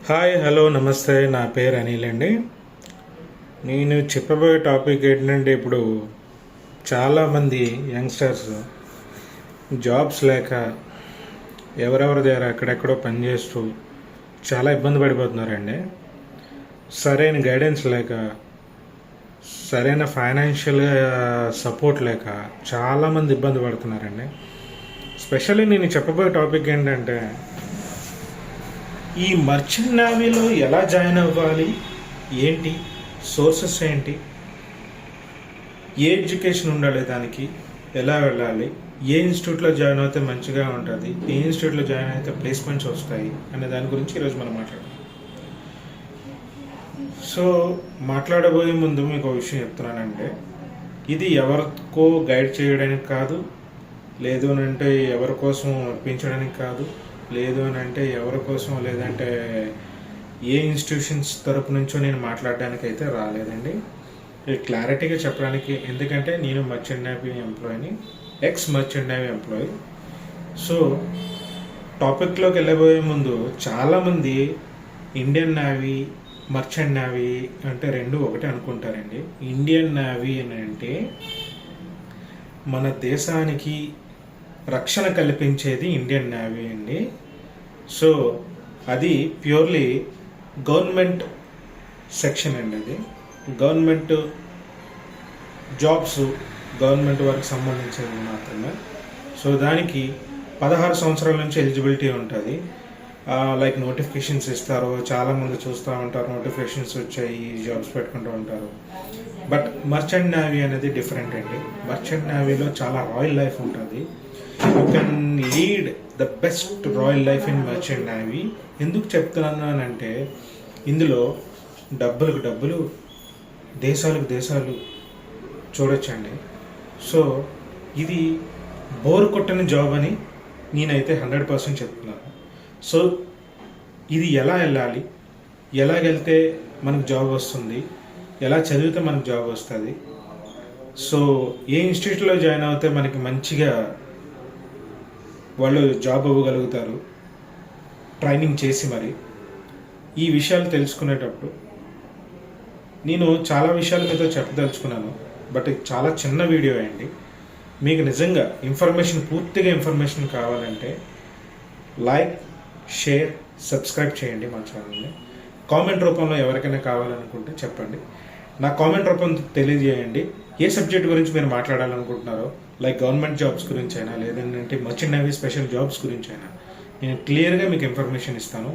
Hi hello నమస్తే, నా పేరు అనిల్ అండి. నేను చెప్పబోయే టాపిక్ ఏంటంటే, ఇప్పుడు చాలామంది యంగ్స్టర్స్ జాబ్స్ లేక ఎవరెవరి దగ్గర ఎక్కడెక్కడో పనిచేస్తూ చాలా ఇబ్బంది పడిపోతున్నారండి. సరైన గైడెన్స్ లేక, సరైన ఫైనాన్షియల్ సపోర్ట్ లేక చాలామంది ఇబ్బంది పడుతున్నారండి. స్పెషల్లీ నేను చెప్పబోయే టాపిక్ ఏంటంటే, ఈ మర్చెంట్ నేవీలో ఎలా జాయిన్ అవ్వాలి, ఏంటి సోర్సెస్ ఏంటి, ఏ ఎడ్యుకేషన్ ఉండాలి, దానికి ఎలా వెళ్ళాలి, ఏ ఇన్స్టిట్యూట్లో జాయిన్ అయితే మంచిగా ఉంటుంది, ఏ ఇన్స్టిట్యూట్లో జాయిన్ అయితే ప్లేస్మెంట్స్ వస్తాయి అనే దాని గురించి ఈరోజు మనం మాట్లాడదాం. సో మాట్లాడబోయే ముందు మీకు ఒక విషయం చెప్తున్నానంటే, ఇది ఎవరికో గైడ్ చేయడానికి కాదు, లేదు అని అంటే ఎవరి కోసం ఒప్పించడానికి కాదు, లేదు అని అంటే ఎవరి కోసం, లేదంటే ఏ ఇన్స్టిట్యూషన్స్ తరపు నుంచో నేను మాట్లాడడానికి అయితే రాలేదండి. ఇది క్లారిటీగా చెప్పడానికి, ఎందుకంటే నేను మర్చెంట్ నేవీ ఎంప్లాయీని, ex merchant navy employee. So టాపిక్లోకి వెళ్ళబోయే ముందు చాలామంది ఇండియన్ నేవీ, మర్చెంట్ నేవీ అంటే రెండు ఒకటే అనుకుంటారండి. ఇండియన్ నేవీ అని అంటే మన దేశానికి రక్షణ కల్పించేది ఇండియన్ నేవీ అండి. సో అది ప్యూర్లీ గవర్నమెంట్ సెక్షన్ అండి. అది గవర్నమెంట్ జాబ్స్, గవర్నమెంట్ వర్క్ సంబంధించినది మాత్రమే. సో దానికి 16 సంవత్సరాల నుంచి ఎలిజిబిలిటీ ఉంటుంది. లైక్ నోటిఫికేషన్స్ ఇస్తారు, చాలామంది చూస్తూ ఉంటారు, నోటిఫికేషన్స్ వచ్చాయి, జాబ్స్ పెట్టుకుంటూ ఉంటారు. బట్ మర్చెంట్ నేవీ అనేది డిఫరెంట్ అండి. మర్చెంట్ నేవీలో చాలా రాయల్ లైఫ్ ఉంటుంది. You can lead the best royal life in merchant navy. ఎందుకు చెప్తున్నానంటే, ఇందులో డబ్బులకు డబ్బులు, దేశాలకు దేశాలు చూడొచ్చండి. సో ఇది బోర్ కొట్టని జాబ్ అని నేనైతే 100% చెప్తున్నాను. సో ఇది ఎలా వెళ్ళాలి, ఎలా వెళ్తే మనకు జాబ్ వస్తుంది, ఎలా చదివితే మనకు జాబ్ వస్తుంది, సో ఏ ఇన్స్టిట్యూట్లో జాయిన్ అవుతే మనకి మంచిగా వాళ్ళు జాబ్ అవ్వగలుగుతారు, ట్రైనింగ్ చేసి మరి, ఈ విషయాలు తెలుసుకునేటప్పుడు నేను చాలా విషయాలు మీతో చెప్పదలుచుకున్నాను. బట్ చాలా చిన్న వీడియో అండి. మీకు నిజంగా పూర్తిగా ఇన్ఫర్మేషన్ కావాలంటే లైక్, షేర్, సబ్స్క్రైబ్ చేయండి మా ఛానల్ని. కామెంట్ రూపంలో ఎవరికైనా కావాలనుకుంటే చెప్పండి. నా కామెంట్ రూపం తెలియజేయండి. ఏ సబ్జెక్ట్ గురించి మీరు మాట్లాడాలనుకుంటున్నారో, లైక్ గవర్నమెంట్ జాబ్స్ గురించి అయినా, లేదంటే మర్చెంట్ నేవీ స్పెషల్ జాబ్స్ గురించి అయినా, నేను క్లియర్గా మీకు ఇన్ఫర్మేషన్ ఇస్తాను.